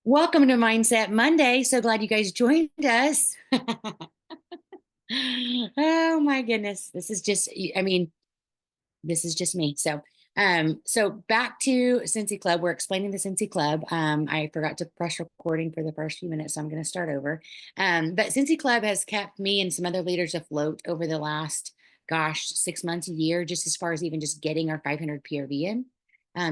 Welcome to Mindset Monday. So glad you guys joined us. Oh my goodness. This is just me. So back to Scentsy Club. We're explaining the Scentsy Club. I forgot to press recording for the first few minutes, so I'm going to start over. But Scentsy Club has kept me and some other leaders afloat over the last, gosh, 6 months, a year, just as far as even just getting our 500 PRV in.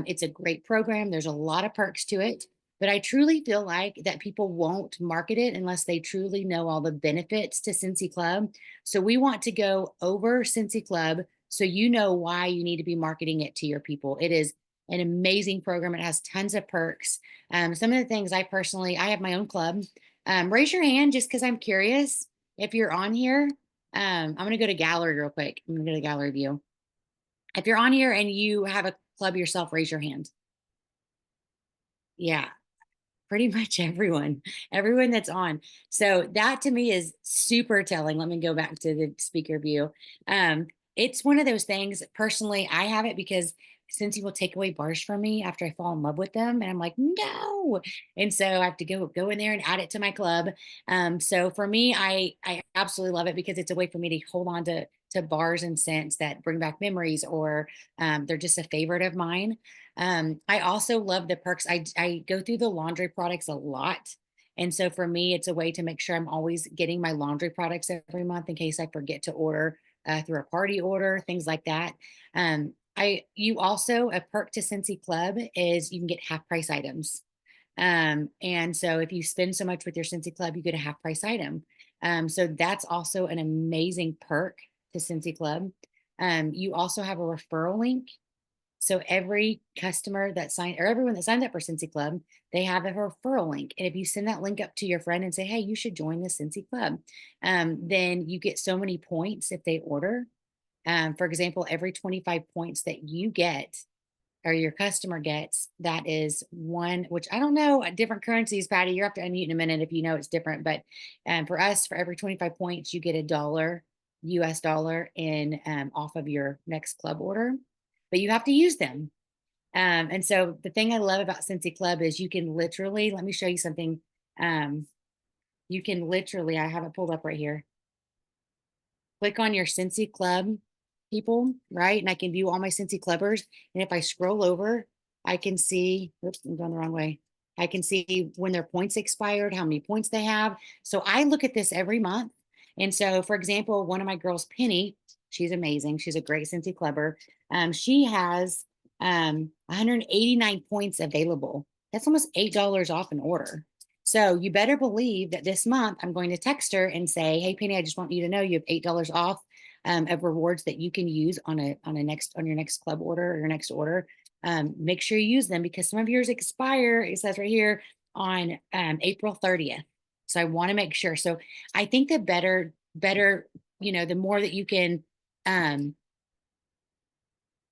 It's a great program. There's a lot of perks to it, but I truly feel like that people won't market it unless they truly know all the benefits to Scentsy Club. So we want to go over Scentsy Club so you know why you need to be marketing it to your people. It is an amazing program. It has tons of perks. Some of the things I have my own club. Raise your hand just because I'm curious if you're on here. I'm going to go to gallery real quick. I'm going to go to gallery view. If you're on here and you have a club yourself, raise your hand. Yeah, pretty much everyone that's on. So that to me is super telling. Let me go back to the speaker view. It's one of those things. Personally, I have it because since he will take away bars from me after I fall in love with them, and I'm like, no. And so I have to go in there and add it to my club. So for me, I absolutely love it because it's a way for me to hold on to bars and scents that bring back memories, or they're just a favorite of mine. I also love the perks. I go through the laundry products a lot. And so for me, it's a way to make sure I'm always getting my laundry products every month in case I forget to order through a party order, things like that. You also, a perk to Scentsy Club is you can get half price items. And so if you spend so much with your Scentsy Club, you get a half price item. So that's also an amazing perk to Scentsy Club. You also have a referral link, so every customer that signed, or everyone that signed up for Scentsy Club, they have a referral link. And if you send that link up to your friend and say, hey, you should join the Scentsy Club, then you get so many points if they order. For example, every 25 points that you get or your customer gets, that is one, which I don't know, different currencies, Patty, you're up to unmute in a minute if you know it's different. But for us, for every 25 points, you get $1 US dollar in off of your next club order, but you have to use them. And so the thing I love about Scentsy Club is you can literally, let me show you something. You can literally, I have it pulled up right here. Click on your Scentsy Club people, right? And I can view all my Scentsy Clubbers. And if I scroll over, I can see, oops, I'm going the wrong way. I can see when their points expired, how many points they have. So I look at this every month. And so, for example, one of my girls, Penny, she's amazing. She's a great Scentsy Clubber. She has 189 points available. That's almost $8 off an order. So you better believe that this month I'm going to text her and say, hey, Penny, I just want you to know you have $8 off of rewards that you can use on your next club order or your next order. Make sure you use them because some of yours expire, it says right here, on April 30th. So I want to make sure. So I think the better, the more that you can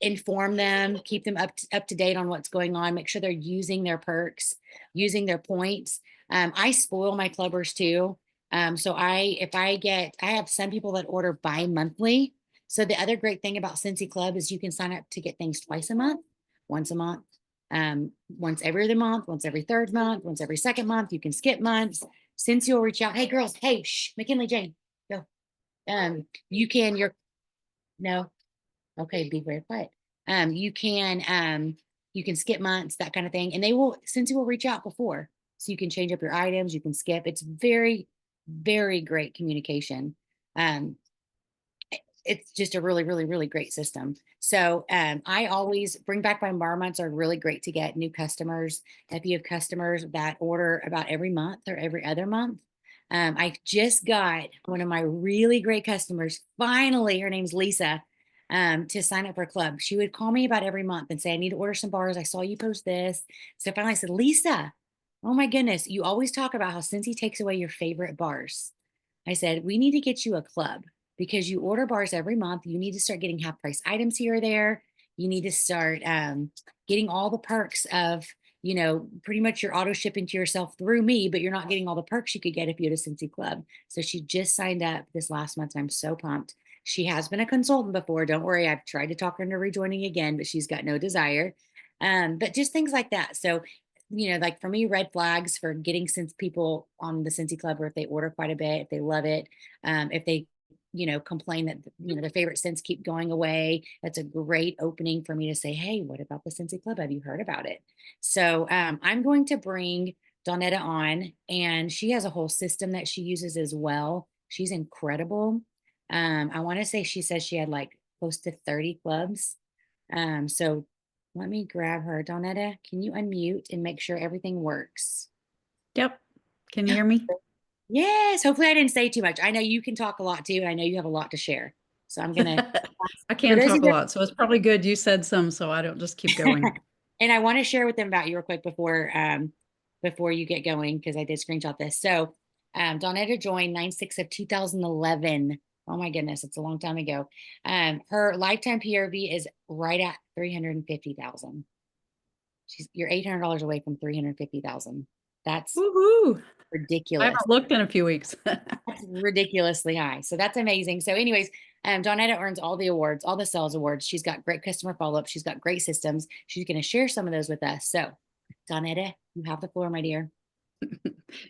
inform them, keep them up to date on what's going on, make sure they're using their perks, using their points. I spoil my clubbers too. So I have some people that order bi-monthly. So the other great thing about Scentsy Club is you can sign up to get things twice a month, once a month, once every other month, once every third month, once every second month. You can skip months. Scentsy will reach out. Hey girls, hey, shh, McKinley Jane, go. You can, you're no, okay, be very quiet. You can skip months, that kind of thing. And Scentsy will reach out before. So you can change up your items, you can skip. It's very, very great communication. Um, it's just a really, really, really great system. So I always bring back my marmots are really great to get new customers. If you have customers that order about every month or every other month, I just got one of my really great customers. Finally, her name's Lisa, to sign up for a club. She would call me about every month and say, I need to order some bars. I saw you post this. So finally I said, Lisa, oh my goodness, you always talk about how Scentsy takes away your favorite bars. I said, we need to get you a club because you order bars every month. You need to start getting half price items here or there. You need to start getting all the perks of, pretty much you're auto shipping to yourself through me, but you're not getting all the perks you could get if you had a Scentsy Club. So she just signed up this last month. And I'm so pumped. She has been a consultant before. Don't worry. I've tried to talk her into rejoining again, but she's got no desire. But just things like that. So like for me, red flags for getting since people on the Scentsy Club, or if they order quite a bit, if they love it, if they, complain that, their favorite scents keep going away. That's a great opening for me to say, hey, what about the Scentsy Club? Have you heard about it? So I'm going to bring Donetta on, and she has a whole system that she uses as well. She's incredible. I want to say she says she had like close to 30 clubs. So let me grab her. Donetta, can you unmute and make sure everything works? Yep. Can you hear me? Yes. Hopefully, I didn't say too much. I know you can talk a lot too, and I know you have a lot to share. So I'm gonna, I for can those talk of a you, lot, so it's probably good you said some so I don't just keep going. and I want to share with them about you real quick before you get going, because I did screenshot this. So Donetta joined 9/6 of 2011. Oh my goodness, it's a long time ago. Her lifetime PRV is right at 350,000. You're $800 away from 350,000. That's Woohoo! I ridiculous. haven't looked in a few weeks. That's ridiculously high. So that's amazing. So, anyways, Donetta earns all the awards, all the sales awards. She's got great customer follow up. She's got great systems. She's going to share some of those with us. So, Donetta, you have the floor, my dear.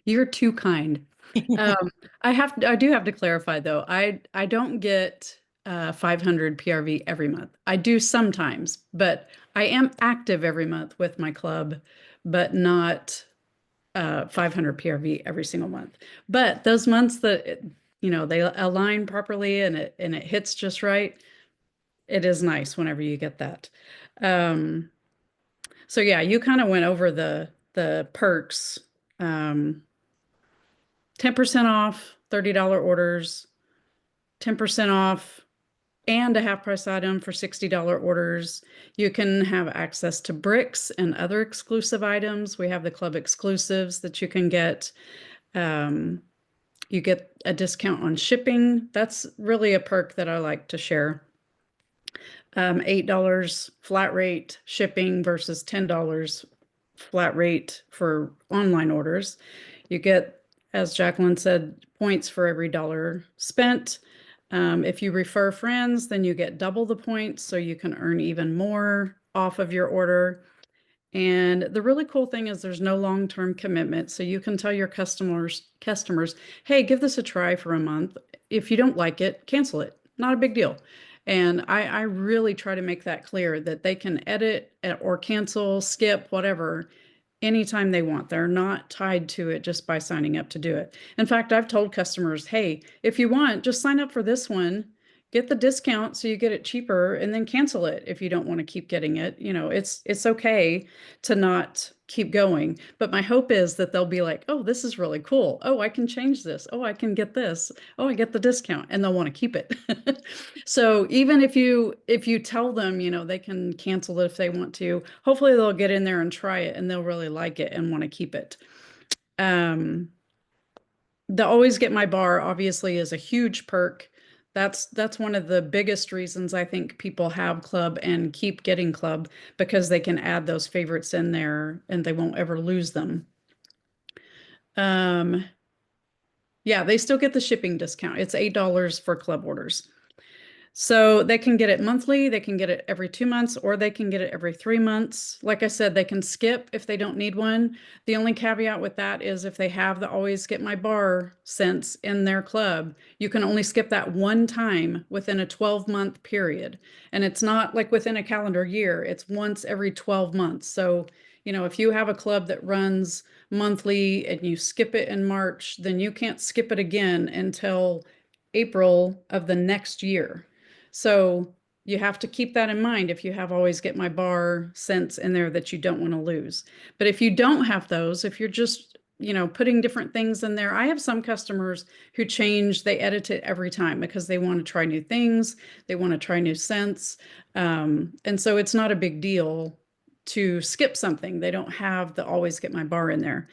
You're too kind. I do have to clarify though. I don't get 500 PRV every month. I do sometimes, but I am active every month with my club, but not 500 PRV every single month. But those months that they align properly and it hits just right, it is nice whenever you get that. Um, so yeah, you kind of went over the perks. Um, 10% off $30 orders, 10% off and a half price item for $60 orders. You can have access to bricks and other exclusive items. We have the club exclusives that you can get. Um, you get a discount on shipping. That's really a perk that I like to share. $8 flat rate shipping versus $10 flat rate for online orders. You get, as Jacqueline said, points for every dollar spent. If you refer friends, then you get double the points, so you can earn even more off of your order. And the really cool thing is there's no long-term commitment. So you can tell your customers, hey, give this a try for a month. If you don't like it, cancel it. Not a big deal. And I really try to make that clear that they can edit or cancel, skip, whatever, anytime they want. They're not tied to it just by signing up to do it. In fact, I've told customers, hey, if you want, just sign up for this one, get the discount so you get it cheaper, and then cancel it if you don't want to keep getting it. It's okay to not keep going. But my hope is that they'll be like, oh, this is really cool. Oh, I can change this. Oh, I can get this. Oh, I get the discount, and they'll want to keep it. So even if you tell them, they can cancel it if they want to, hopefully they'll get in there and try it and they'll really like it and want to keep it. Um, the always get my bar obviously is a huge perk. That's one of the biggest reasons I think people have club and keep getting club, because they can add those favorites in there and they won't ever lose them. Um, yeah, they still get the shipping discount. It's $8 for club orders. So they can get it monthly, they can get it every 2 months, or they can get it every 3 months. Like I said, they can skip if they don't need one. The only caveat with that is if they have the Always Get My Bar scents in their club, you can only skip that one time within a 12-month period. And it's not like within a calendar year, it's once every 12 months. So, if you have a club that runs monthly and you skip it in March, then you can't skip it again until April of the next year. So you have to keep that in mind if you have Always Get My Bar scents in there that you don't want to lose. But if you don't have those, if you're just, putting different things in there, I have some customers who change, they edit it every time because they want to try new things, they want to try new scents. And so it's not a big deal to skip something. They don't have the Always Get My Bar in there.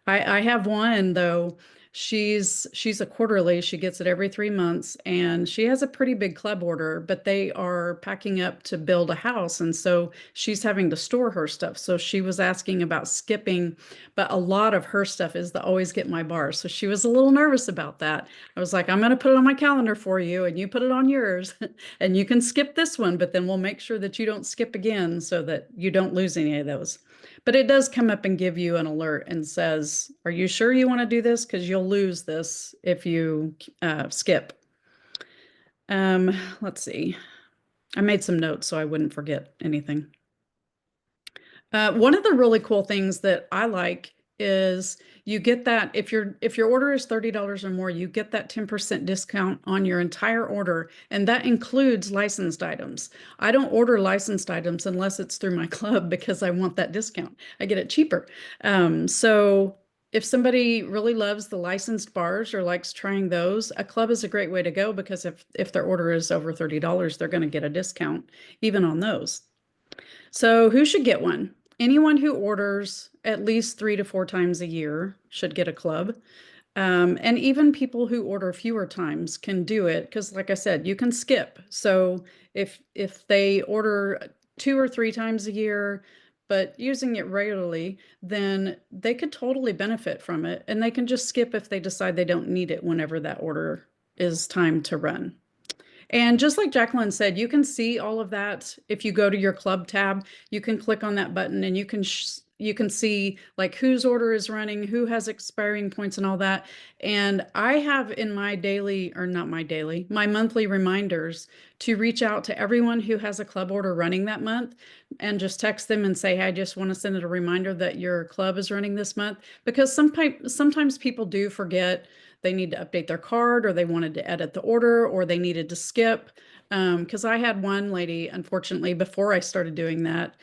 I have one though. She's a quarterly. She gets it every 3 months, and she has a pretty big club order, but they are packing up to build a house, and so she's having to store her stuff. So she was asking about skipping, but a lot of her stuff is the Always Get My Bar. So she was a little nervous about that. I was like, I'm going to put it on my calendar for you, and you put it on yours, and you can skip this one, but then we'll make sure that you don't skip again so that you don't lose any of those. But it does come up and give you an alert and says, are you sure you want to do this? Because you'll lose this if you skip. Let's see. I made some notes so I wouldn't forget anything. One of the really cool things that I like is you get that if your order is $30 or more, you get that 10% discount on your entire order, and that includes licensed items. I don't order licensed items unless it's through my club because I want that discount. I get it cheaper. So if somebody really loves the licensed bars or likes trying those, a club is a great way to go because if their order is over $30, they're going to get a discount even on those. So who should get one? Anyone who orders at least 3 to 4 times a year should get a club. And even people who order fewer times can do it because, like I said, you can skip. So if they order 2 or 3 times a year, but using it regularly, then they could totally benefit from it. And they can just skip if they decide they don't need it whenever that order is time to run. And just like Jacqueline said, you can see all of that if you go to your club tab. You can click on that button and you can see like whose order is running, who has expiring points and all that. And I have in my daily, or not my daily, my monthly reminders to reach out to everyone who has a club order running that month and just text them and say, hey, I just want to send a reminder that your club is running this month. Because sometimes people do forget they need to update their card, or they wanted to edit the order, or they needed to skip. Because I had one lady, unfortunately, before I started doing that,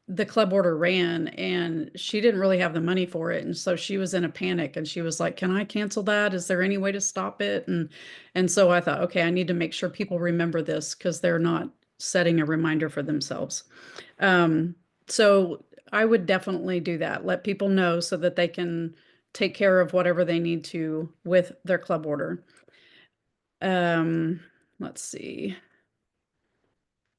the club order ran and she didn't really have the money for it. And so she was in a panic and she was like, can I cancel that? Is there any way to stop it? And so I thought, okay, I need to make sure people remember this because they're not setting a reminder for themselves. So I would definitely do that. Let people know so that they can take care of whatever they need to with their club order. Um, let's see.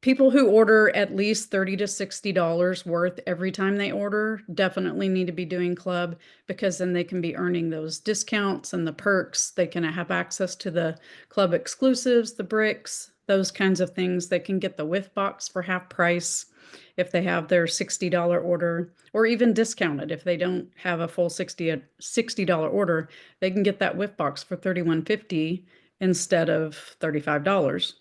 People who order at least $30 to $60 worth every time they order definitely need to be doing club because then they can be earning those discounts and the perks. They can have access to the club exclusives, the bricks, those kinds of things. They can get the whiff box for half price if they have their $60 order, or even discounted if they don't have a full $60 order. They can get that whiff box for $31.50 instead of $35.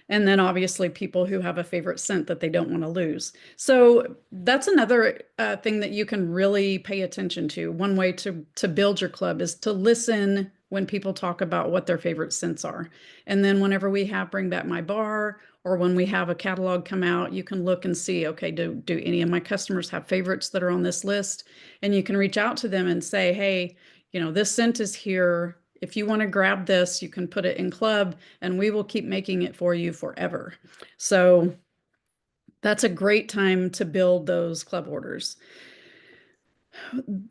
And then obviously people who have a favorite scent that they don't want to lose. So that's another thing that you can really pay attention to. One way to build your club is to listen when people talk about what their favorite scents are. And then whenever we have Bring Back My Bar, or when we have a catalog come out, you can look and see, okay, do any of my customers have favorites that are on this list? And you can reach out to them and say, hey, this scent is here. If you want to grab this, you can put it in club and we will keep making it for you forever. So that's a great time to build those club orders.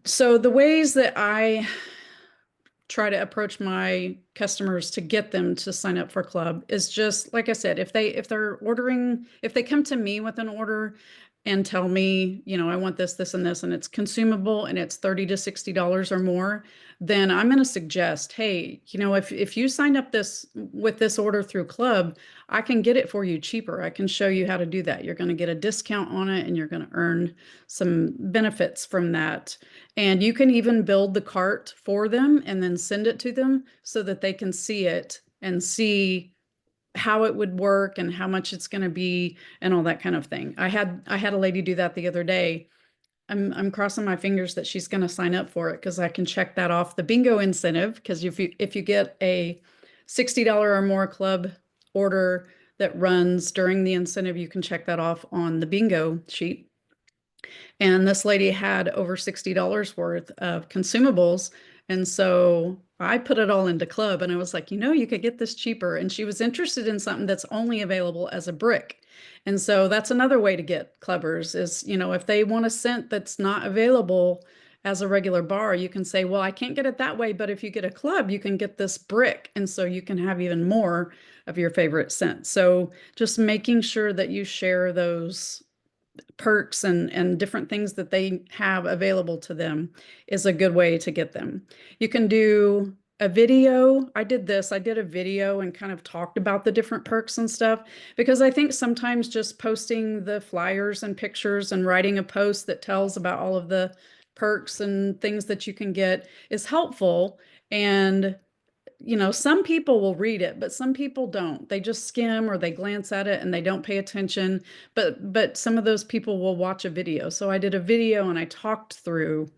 So the ways that I try to approach my customers to get them to sign up for club is just like I said, if they come to me with an order and tell me, I want this, this, and this, and it's consumable and it's $30 to $60 or more, then I'm going to suggest, hey, if you sign up with this order through club, I can get it for you cheaper. I can show you how to do that. You're going to get a discount on it and you're going to earn some benefits from that. And you can even build the cart for them and then send it to them so that they can see it and see how it would work and how much it's going to be and all that kind of thing. I had a lady do that the other day. I'm crossing my fingers that she's going to sign up for it because I can check that off the bingo incentive, because if you get a $60 or more club order that runs during the incentive, you can check that off on the bingo sheet. And this lady had over $60 worth of consumables. And so I put it all into club and I was like, you could get this cheaper. And she was interested in something that's only available as a brick. And so that's another way to get clubbers is, if they want a scent that's not available as a regular bar, you can say, well, I can't get it that way, but if you get a club, you can get this brick. And so you can have even more of your favorite scent. So just making sure that you share those perks and different things that they have available to them is a good way to get them. You can do a video. I did this. I did a video and kind of talked about the different perks and stuff because I think sometimes just posting the flyers and pictures and writing a post that tells about all of the perks and things that you can get is helpful. And some people will read it, but some people don't. They just skim or they glance at it and they don't pay attention. But some of those people will watch a video. So I did a video and I talked through,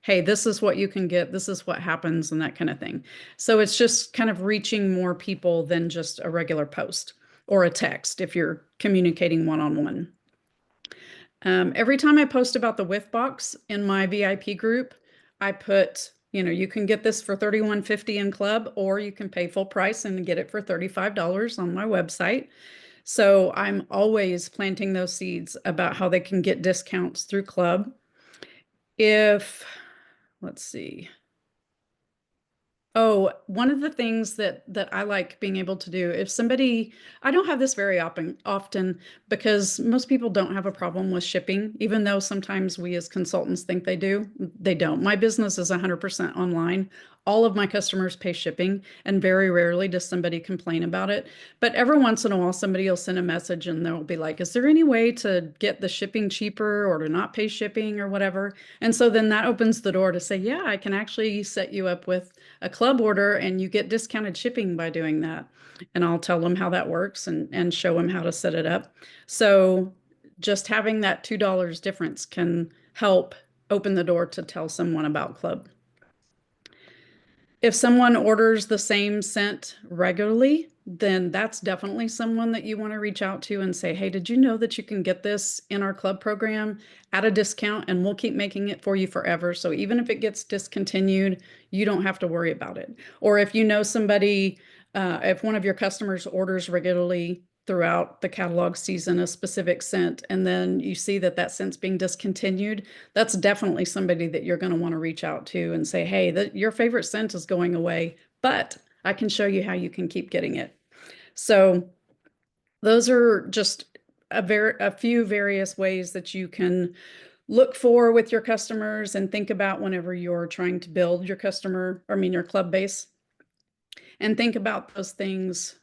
hey, this is what you can get, this is what happens, and that kind of thing. So it's just kind of reaching more people than just a regular post or a text if you're communicating one-on-one. Every time I post about the Whiff Box in my VIP group, I put, you can get this for $31.50 in club, or you can pay full price and get it for $35 on my website. So I'm always planting those seeds about how they can get discounts through club. If, let's see. Oh, one of the things that I like being able to do, if somebody, I don't have this very often because most people don't have a problem with shipping, even though sometimes we as consultants think they do. They don't. My business is 100% online. All of my customers pay shipping, and very rarely does somebody complain about it. But every once in a while, somebody will send a message and they'll be like, is there any way to get the shipping cheaper or to not pay shipping or whatever? And so then that opens the door to say, yeah, I can actually set you up with a club order and you get discounted shipping by doing that. And I'll tell them how that works and show them how to set it up. So just having that $2 difference can help open the door to tell someone about club. If someone orders the same scent regularly, then that's definitely someone that you want to reach out to and say, hey, did you know that you can get this in our club program at a discount and we'll keep making it for you forever? So even if it gets discontinued, you don't have to worry about it. Or if you know somebody, if one of your customers orders regularly throughout the catalog season a specific scent, and then you see that that scent's being discontinued, that's definitely somebody that you're going to want to reach out to and say, hey, your favorite scent is going away, but I can show you how you can keep getting it. So those are just a few various ways that you can look for with your customers and think about whenever you're trying to build your your club base, and think about those things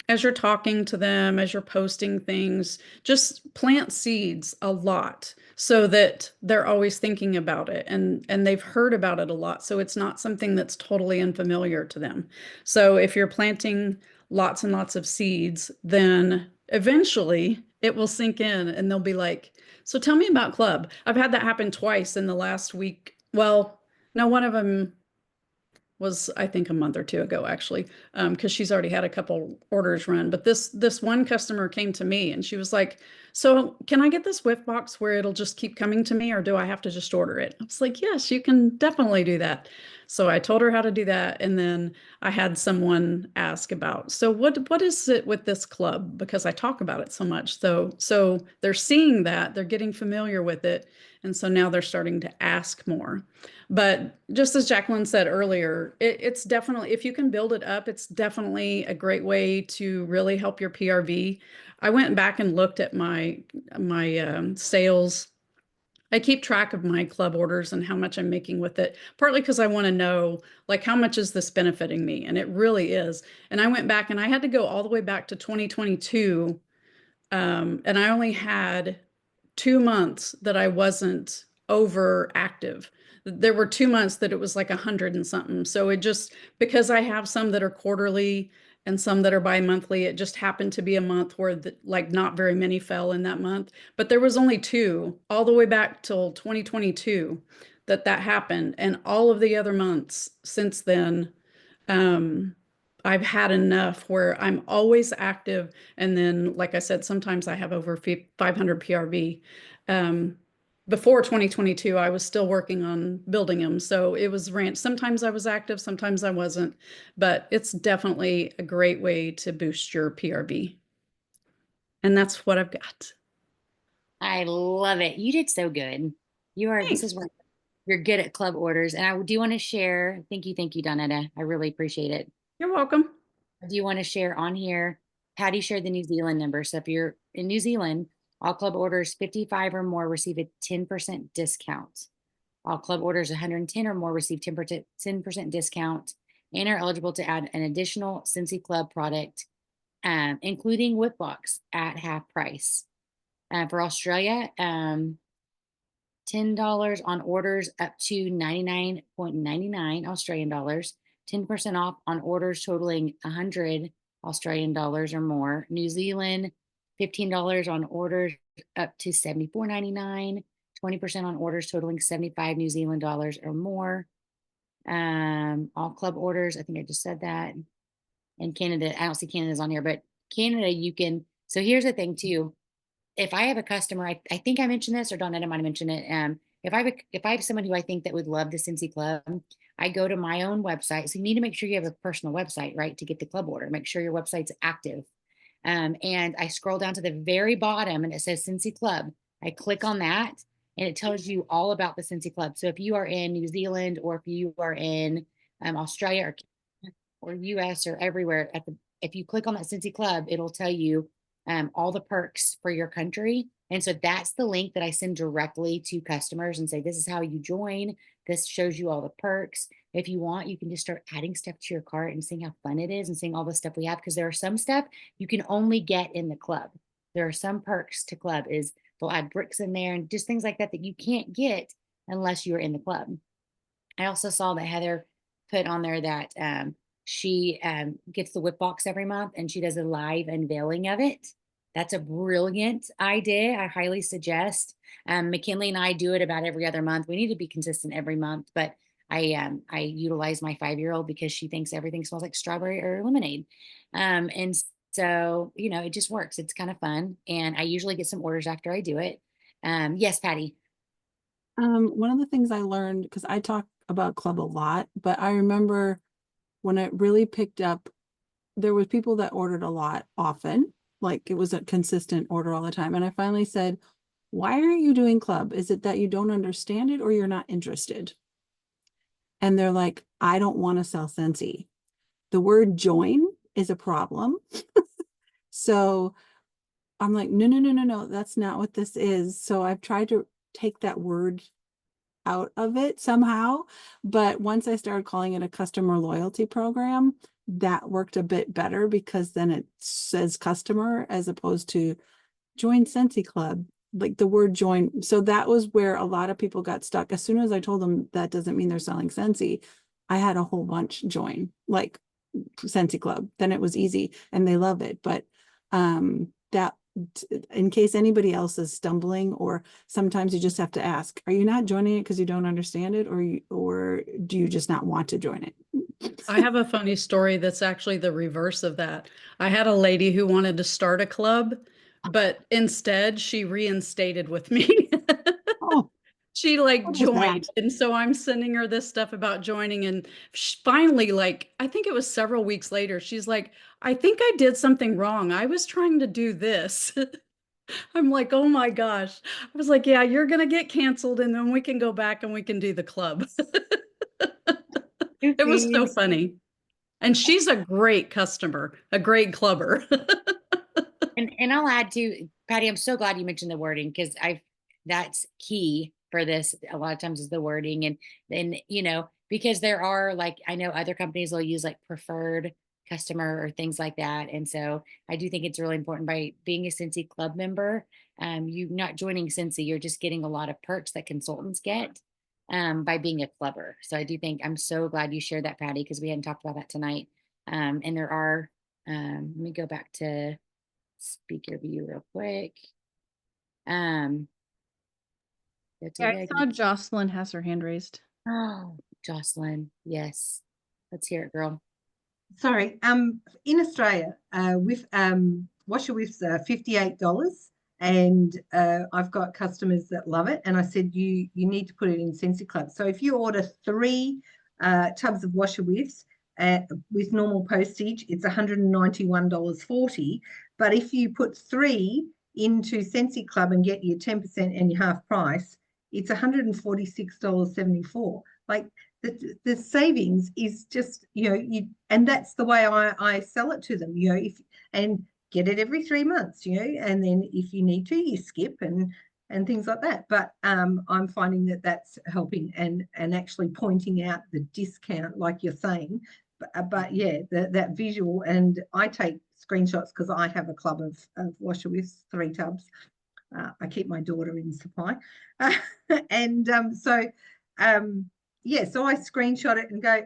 as you're talking to them, as you're posting things. Just plant seeds a lot so that they're always thinking about it and they've heard about it a lot. So it's not something that's totally unfamiliar to them. So if you're planting lots and lots of seeds, then eventually it will sink in and they'll be like, so tell me about club. I've had that happen twice in the last week. Well, no, one of them was, I think, a month or two ago, actually, because she's already had a couple orders run. But this one customer came to me and she was like, so can I get this Whiff Box where it'll just keep coming to me, or do I have to just order it? I was like, yes, you can definitely do that. So I told her how to do that. And then I had someone ask about, so what is it with this club? Because I talk about it so much. So they're seeing that, they're getting familiar with it. And so now they're starting to ask more. But just as Jacqueline said earlier, it's definitely, if you can build it up, it's definitely a great way to really help your PRV. I went back and looked at my sales. I keep track of my club orders and how much I'm making with it, partly because I want to know, like, how much is this benefiting me? And it really is. And I went back and I had to go all the way back to 2022. And I only had 2 months that I wasn't over active. There were 2 months that it was like 100 and something. So it just, because I have some that are quarterly and some that are bi-monthly, it just happened to be a month where like not very many fell in that month. But there was only two all the way back till 2022 that happened. And all of the other months since then, um, I've had enough where I'm always active. And then, like I said, sometimes I have over 500 PRV. Um, Before 2022, I was still working on building them. So it was ranch. Sometimes I was active, sometimes I wasn't. But it's definitely a great way to boost your PRV. And that's what I've got. I love it. You did so good. This Thanks. is where you're good at club orders. And I do want to share, thank you, Donetta. I really appreciate it. You're welcome. Do you want to share on here? Patty shared the New Zealand number. So if you're in New Zealand, all club orders 55 or more receive a 10% discount All club orders 110 or more receive 10% discount and are eligible to add an additional Scentsy Club product, including Whip Box at half price. For Australia, $10 on orders up to 99.99 Australian dollars, 10% off on orders totaling 100 Australian dollars or more. New Zealand, $15 on orders up to 74.99, 20% on orders totaling 75 New Zealand dollars or more. All club orders, I think I just said that. And Canada, I don't see Canada's on here, but Canada, you can. So here's the thing too. If I have a customer, I think I mentioned this, or Donetta might have mentioned it. If I have someone who I think that would love the Scentsy Club, I go to my own website. So you need to make sure you have a personal website, right, to get the club order. Make sure your website's active. And I scroll down to the very bottom and it says Scentsy Club. I click on that and it tells you all about the Scentsy Club. So if you are in New Zealand or if you are in Australia or US or everywhere, if you click on that Scentsy Club, it'll tell you all the perks for your country. And so that's the link that I send directly to customers and say, this is how you join. This shows you all the perks. If you want, you can just start adding stuff to your cart and seeing how fun it is and seeing all the stuff we have. Because there are some stuff you can only get in the club. There are some perks to club is they'll add bricks in there and just things like that that you can't get unless you're in the club. I also saw that Heather put on there that she gets the whip box every month and she does a live unveiling of it. That's a brilliant idea. I highly suggest. McKinley and I do it about every other month. We need to be consistent every month, but I utilize my 5-year-old because she thinks everything smells like strawberry or lemonade. And so, it just works. It's kind of fun. And I usually get some orders after I do it. Yes, Patty. One of the things I learned, because I talk about club a lot, but I remember when it really picked up, there was people that ordered a lot often, like it was a consistent order all the time. And I finally said, why are you doing club? Is it that you don't understand it or you're not interested? And they're like, I don't want to sell Scentsy. The word join is a problem. So I'm like, no, that's not what this is. So I've tried to take that word out of it somehow. But once I started calling it a customer loyalty program, that worked a bit better because then it says customer as opposed to join Scentsy Club, like the word join. So that was where a lot of people got stuck. As soon as I told them that doesn't mean they're selling Scentsy, I had a whole bunch join, like Scentsy Club. Then it was easy and they love it. But that, in case anybody else is stumbling, or sometimes you just have to ask, are you not joining it because you don't understand it, or do you just not want to join it? I have a funny story that's actually the reverse of that. I had a lady who wanted to start a club, but instead she reinstated with me. Oh, She like what was that? joined. And so I'm sending her this stuff about joining. And finally, like, I think it was several weeks later, she's like, I think I did something wrong. I was trying to do this. I'm like, oh my gosh. I was like, yeah, you're going to get canceled and then we can go back and we can do the club. It was so funny. And she's a great customer, a great clubber. And I'll add to Patty, I'm so glad you mentioned the wording because that's key for this a lot of times is the wording. And then, because there are like, I know other companies will use like preferred customer or things like that. And so I do think it's really important by being a Scentsy Club member. You're not joining Scentsy, you're just getting a lot of perks that consultants get by being a clubber. So I do think I'm so glad you shared that, Patty, because we hadn't talked about that tonight. And there are, let me go back to speaker view real quick. Yeah, I saw Jocelyn has her hand raised. Oh, Jocelyn, yes. Let's hear it, girl. Sorry, in Australia, with washer whiffs are $58, and I've got customers that love it. And I said you need to put it in Scentsy Club. So if you order 3 tubs of washer whiffs with normal postage, it's $191.40. But if you put 3 into Scentsy Club and get your 10% and your half price, it's $146.74. Like the savings is just, and that's the way I sell it to them, and get it every 3 months, and then if you need to, you skip and and things like that. But I'm finding that that's helping and actually pointing out the discount, like you're saying. But yeah, that visual, and I take screenshots because I have a club of washer with 3 tubs. I keep my daughter in supply, and yeah, so I screenshot it and go,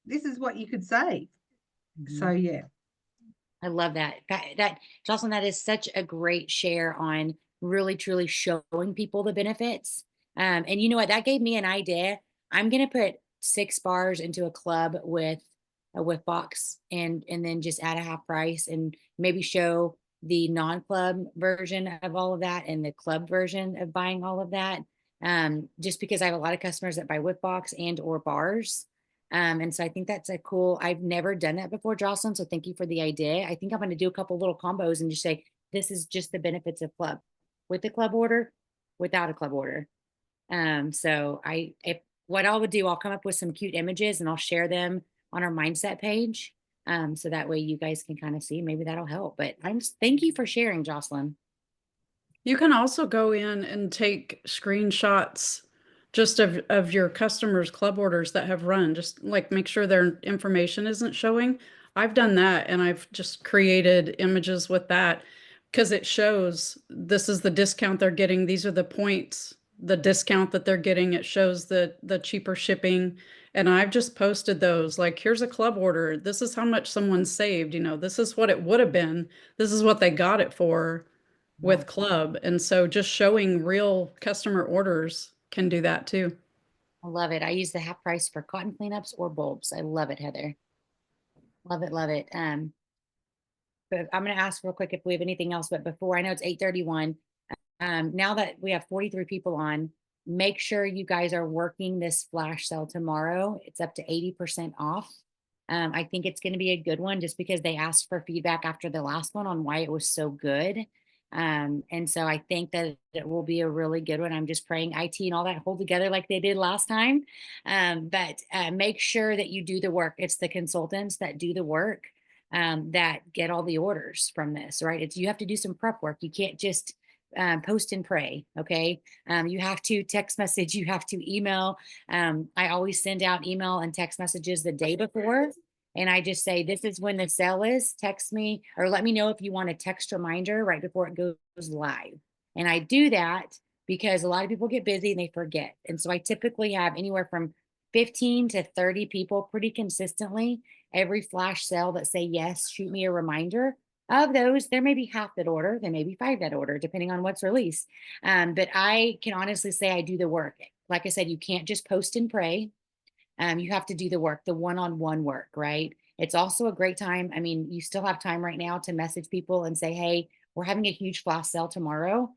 this is what you could save. So yeah. I love that. That Jocelyn, that is such a great share on really truly showing people the benefits. And you know what? That gave me an idea. I'm gonna put 6 bars into a club with a whiff box and then just add a half price and maybe show the non-club version of all of that and the club version of buying all of that. Just because I have a lot of customers that buy whiff box and or bars. And so I think that's a cool, I've never done that before, Jocelyn. So thank you for the idea. I think I'm going to do a couple little combos and just say, this is just the benefits of club with the club order, without a club order. So if what I would do, I'll come up with some cute images and I'll share them on our mindset page. So that way you guys can kind of see, maybe that'll help. But thank you for sharing, Jocelyn. You can also go in and take screenshots just of your customers' club orders that have run, just like make sure their information isn't showing. I've done that and I've just created images with that because it shows this is the discount they're getting. These are the points, the discount that they're getting. It shows the cheaper shipping. And I've just posted those like, here's a club order. This is how much someone saved. You know, this is what it would have been. This is what they got it for with club. And so just showing real customer orders can do that too. I love it. I use the half price for cotton cleanups or bulbs. I love it, Heather. Love it, love it. But I'm going to ask real quick if we have anything else, but before, I know it's 8:31. Now that we have 43 people on, make sure you guys are working this flash sale tomorrow. It's up to 80% off. I think it's going to be a good one just because they asked for feedback after the last one on why it was so good. And so I think that it will be a really good one. I'm just praying IT and all that hold together like they did last time. But make sure that you do the work. It's the consultants that do the work that get all the orders from this, right? You have to do some prep work. You can't just post and pray. Okay. You have to text message, you have to email. I always send out email and text messages the day before. And I just say, this is when the sale is, text me or let me know if you want a text reminder right before it goes live. And I do that because a lot of people get busy and they forget. And so I typically have anywhere from 15 to 30 people pretty consistently every flash sale that say, yes, shoot me a reminder. Of those, there may be half that order, there may be 5 that order, depending on what's released. But I can honestly say I do the work. Like I said, you can't just post and pray. You have to do the work, the one-on-one work, right? It's also a great time. I mean, you still have time right now to message people and say, hey, we're having a huge flash sale tomorrow.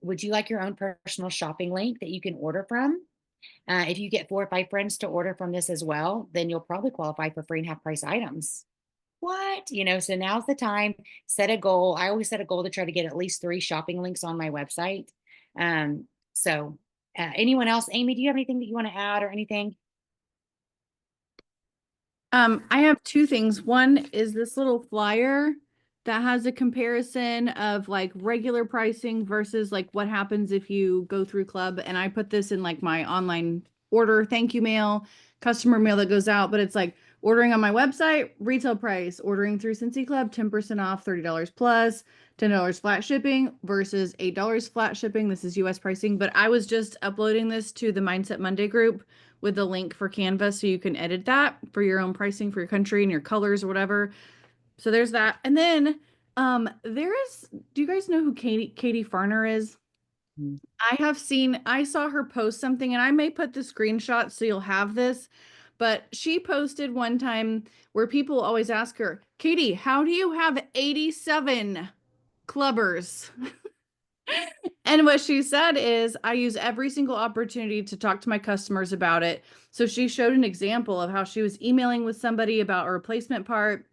Would you like your own personal shopping link that you can order from? If you get 4 or 5 friends to order from this as well, then you'll probably qualify for free and half price items. What? You know, so now's the time, set a goal. I always set a goal to try to get at least 3 shopping links on my website. Anyone else? Amy, do you have anything that you want to add or anything? I have 2 things. One is this little flyer that has a comparison of like regular pricing versus like what happens if you go through club. And I put this in like my online order thank you mail, customer mail that goes out, but it's like ordering on my website, retail price, ordering through Scentsy Club, 10% off, $30 plus, $10 flat shipping versus $8 flat shipping. This is US pricing, but I was just uploading this to the Mindset Monday group with the link for Canva so you can edit that for your own pricing for your country and your colors or whatever. So there's that. And then do you guys know who Katie Farner is? I saw her post something and I may put the screenshot so you'll have this, but she posted one time where people always ask her, Katie, how do you have 87 clubbers? And what she said is, I use every single opportunity to talk to my customers about it. So she showed an example of how she was emailing with somebody about a replacement part.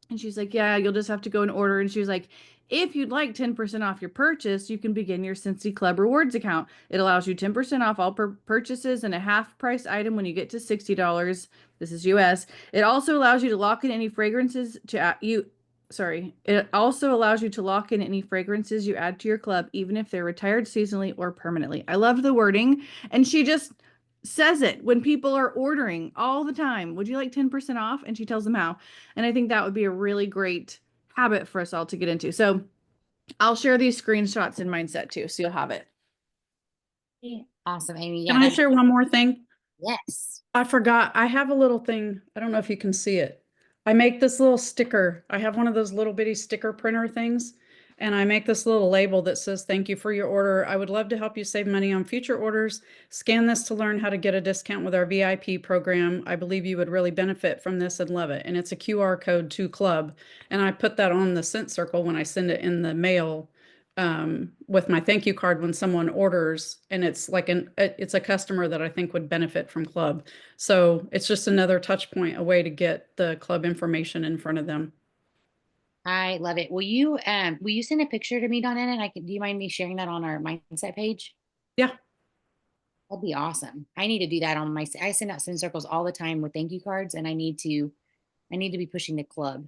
And she's like, yeah, you'll just have to go and order. And she was like, if you'd like 10% off your purchase, you can begin your Scentsy Club Rewards account. It allows you 10% off all purchases and a half price item when you get to $60. This is US. It also allows you to lock in any fragrances It also allows you to lock in any fragrances you add to your club, even if they're retired seasonally or permanently. I love the wording. And she just says it when people are ordering all the time. Would you like 10% off? And she tells them how. And I think that would be a really great habit for us all to get into. So I'll share these screenshots in Mindset too, so you'll have it. Awesome, Amy. Can I share one more thing? Yes. I forgot. I have a little thing. I don't know if you can see it. I make this little sticker. I have one of those little bitty sticker printer things, and I make this little label that says, "Thank you for your order. I would love to help you save money on future orders. Scan this to learn how to get a discount with our VIP program. I believe you would really benefit from this and love it." And it's a QR code to Club. And I put that on the Scent Circle when I send it in the mail with my thank you card when someone orders, and it's like it's a customer that I think would benefit from Club. So it's just another touch point, a way to get the Club information in front of them. I love it. Will you send a picture to me, Donna? And do you mind me sharing that on our Mindset page? Yeah. That'd be awesome. I need to do that on I send out Scent Circles all the time with thank you cards, and I need to be pushing the Club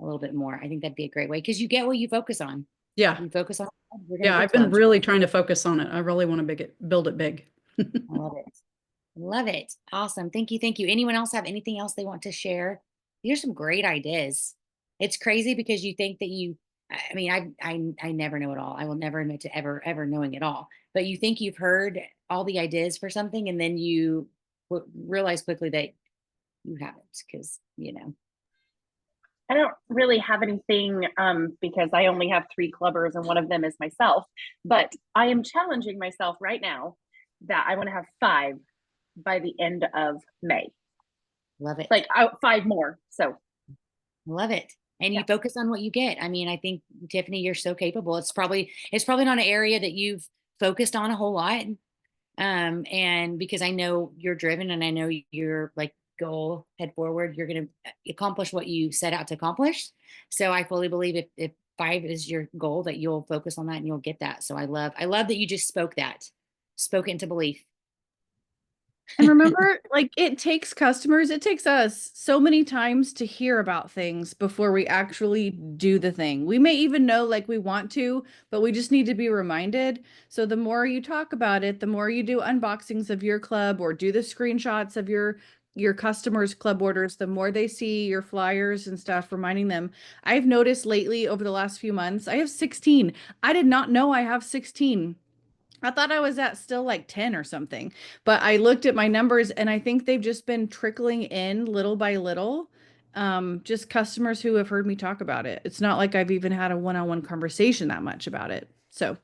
a little bit more. I think that'd be a great way, because you get what you focus on. Yeah. You focus on, Yeah, I've been really trying to focus on it. I really want to build it big. I love it. Love it. Awesome. Thank you. Thank you. Anyone else have anything else they want to share? These are some great ideas. It's crazy because you think that I mean, I never know it all. I will never admit to ever knowing it all. But you think you've heard all the ideas for something, and then you realize quickly that you haven't, because, I don't really have anything because I only have 3 clubbers and one of them is myself. But I am challenging myself right now that I want to have 5 by the end of May. Love it. Like 5 more. So love it. And you focus on what you get. I mean, I think, Tiffany, you're so capable. It's probably not an area that you've focused on a whole lot. And because I know you're driven, and I know you're like, goal head forward, you're going to accomplish what you set out to accomplish. So I fully believe if 5 is your goal, that you'll focus on that and you'll get that. So I love that you just spoke it into belief. And remember, like, it takes us so many times to hear about things before we actually do the thing. We may even know, like, we want to, but we just need to be reminded. So the more you talk about it, the more you do unboxings of your club or do the screenshots of your customers' club orders, the more they see your flyers and stuff reminding them. I've noticed lately over the last few months, I have 16. I did not know I have 16. I thought I was at still like 10 or something, but I looked at my numbers and I think they've just been trickling in little by little. Just customers who have heard me talk about it. It's not like I've even had a one-on-one conversation that much about it. So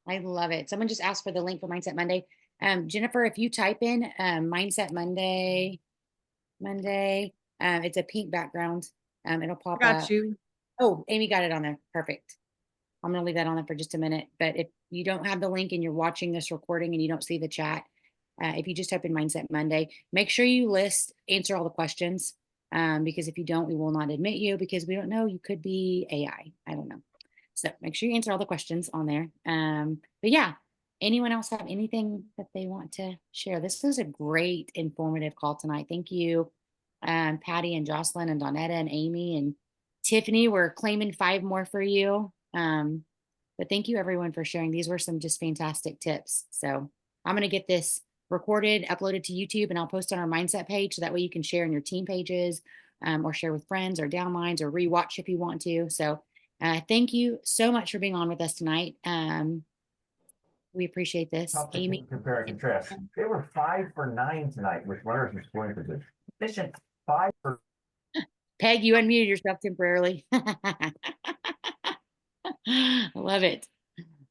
I love it. Someone just asked for the link for Mindset Monday. Jennifer, if you type in Mindset Monday, it's a pink background. It'll pop up. got you. Oh, Amy got it on there. Perfect. I'm going to leave that on there for just a minute. But if you don't have the link and you're watching this recording and you don't see the chat, if you just type in Mindset Monday, make sure you answer all the questions. Because if you don't, we will not admit you, because we don't know. You could be AI. I don't know. So make sure you answer all the questions on there. But yeah, anyone else have anything that they want to share? This was a great informative call tonight. Thank you, Patty and Jocelyn and Donetta and Amy and Tiffany. We're claiming 5 more for you. But thank you everyone for sharing. These were some just fantastic tips. So I'm going to get this recorded, uploaded to YouTube, and I'll post on our Mindset page. So that way you can share in your team pages, or share with friends or downlines, or rewatch if you want to. So thank you so much for being on with us tonight. We appreciate this. Amy, compare and contrast. They were 5 for 9 tonight with runners in scoring position. Efficient 5 for. Peg, you unmuted yourself temporarily. I love it.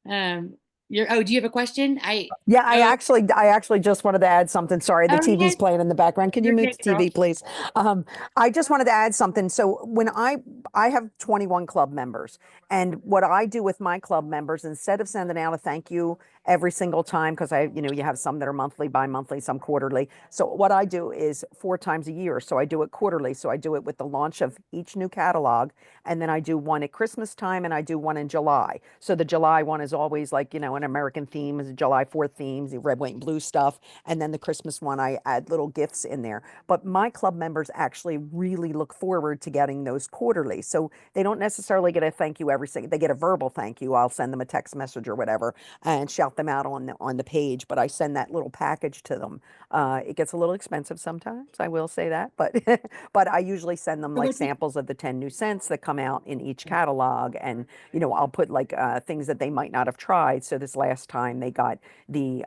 Do you have a question? I actually just wanted to add something. Sorry, the TV's yes. playing in the background. Can you You're mute good, the TV, please? I just wanted to add something. So when I have 21 club members, and what I do with my club members, instead of sending out a thank you every single time because you have some that are monthly, bi-monthly, some quarterly. So what I do is 4 times a year. So I do it quarterly. So I do it with the launch of each new catalog, and then I do one at Christmas time, and I do one in July. So the July one is always like, an American theme, is July 4th themes, the red, white, and blue stuff. And then the Christmas one, I add little gifts in there. But my club members actually really look forward to getting those quarterly. So they don't necessarily get a thank you every single, they get a verbal thank you. I'll send them a text message or whatever and shout them out on the page, but I send that little package to them. It gets a little expensive sometimes, I will say that, but but I usually send them like samples of the 10 new scents that come out in each catalog, and I'll put like things that they might not have tried. So this last time they got the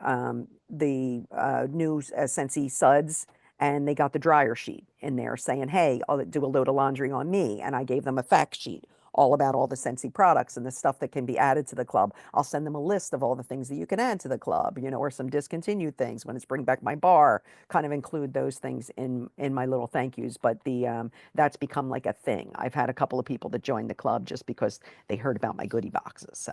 new Scentsy suds, and they got the dryer sheet in there saying, hey, I'll do a load of laundry on me, and I gave them a fact sheet all about all the Scentsy products and the stuff that can be added to the club. I'll send them a list of all the things that you can add to the club, or some discontinued things. When it's Bring Back My Bar, kind of include those things in my little thank yous. But that's become like a thing. I've had a couple of people that joined the club just because they heard about my goodie boxes. So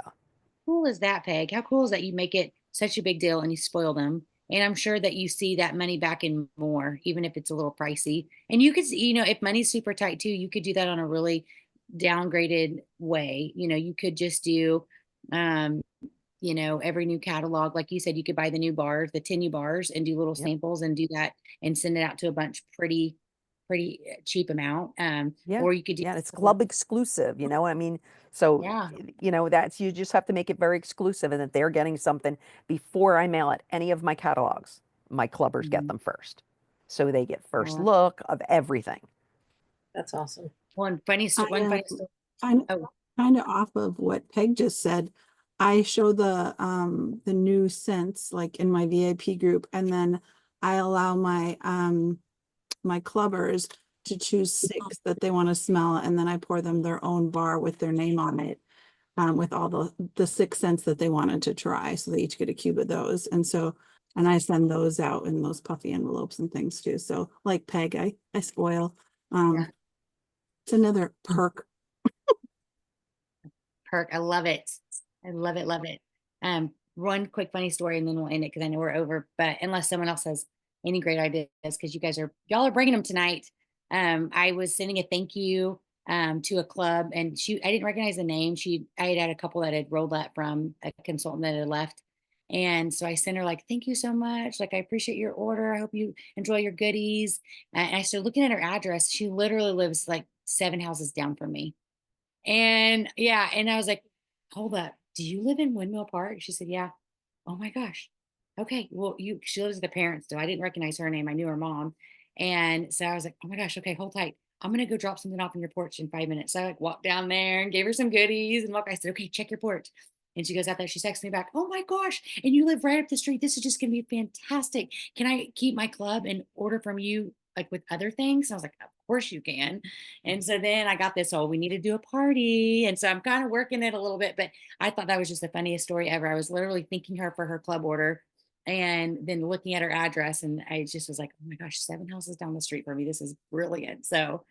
Cool is that, Peg? How cool is that you make it such a big deal and you spoil them? And I'm sure that you see that money back in more, even if it's a little pricey. And you could, if money's super tight too, you could do that on a really downgraded way. You could just do, every new catalog, like you said, you could buy the new bars, the 10 new bars, and do little Yep. samples and do that and send it out to a bunch pretty cheap amount. yeah, Or you could do, yeah, it's club exclusive. I mean, so yeah. that's, you just have to make it very exclusive, and that they're getting something before I mail it. Any of my catalogs, my clubbers get Mhm. them first, so they get first Oh, look of everything. That's awesome. one funny story. Kind Oh, kind of off of what Peg just said, I show the new scents like in my VIP group, and then I allow my clubbers to choose 6 that they want to smell, and then I pour them their own bar with their name on it, with all the 6 scents that they wanted to try. So they each get a cube of those, and I send those out in those puffy envelopes and things too. So like Peg, I spoil. Yeah. It's another perk. perk. I love it. I love it. Love it. One quick funny story and then we'll end it because I know we're over, but unless someone else has any great ideas, because y'all are bringing them tonight. I was sending a thank you to a club, and I didn't recognize the name. I had a couple that had rolled up from a consultant that had left. And so I sent her like, thank you so much. Like, I appreciate your order. I hope you enjoy your goodies. And I started looking at her address. She literally lives like 7 houses down from me. And yeah, and I was like, hold up, do you live in Windmill Park? She said, yeah. Oh my gosh. Okay. Well, she lives with her parents, so I didn't recognize her name. I knew her mom. And so I was like, oh my gosh, okay, hold tight. I'm gonna go drop something off on your porch in 5 minutes. So I like walked down there and gave her some goodies. And look, I said, okay, check your porch. And she goes out there, she texts me back, oh my gosh, and you live right up the street. This is just gonna be fantastic. Can I keep my club and order from you like with other things? And I was like, of course you can. And so then I got this, oh, we need to do a party. And so I'm kind of working it a little bit, but I thought that was just the funniest story ever. I was literally thanking her for her club order and then looking at her address. And I just was like, oh my gosh, 7 houses down the street for me. This is brilliant. So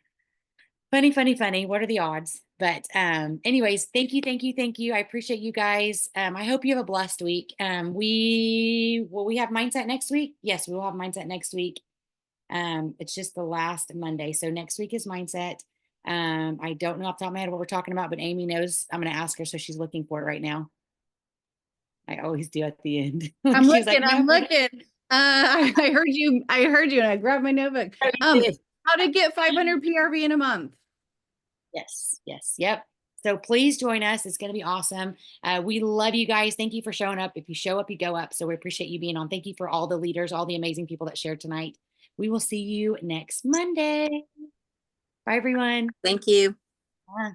funny, funny, funny. What are the odds? But anyways, thank you, thank you, thank you. I appreciate you guys. I hope you have a blessed week. Will we have mindset next week? Yes, we will have mindset next week. It's just the last Monday. So next week is mindset. I don't know off the top of my head what we're talking about, but Amy knows. I'm going to ask her. So she's looking for it right now. I always do at the end. I'm She's looking, like, I'm "No." looking. I heard you, and I grabbed my notebook. How to get 500 PRV in a month. Yes, yes, yep. So please join us. It's going to be awesome. We love you guys. Thank you for showing up. If you show up, you go up. So we appreciate you being on. Thank you for all the leaders, all the amazing people that shared tonight. We will see you next Monday. Bye, everyone. Thank you. Bye.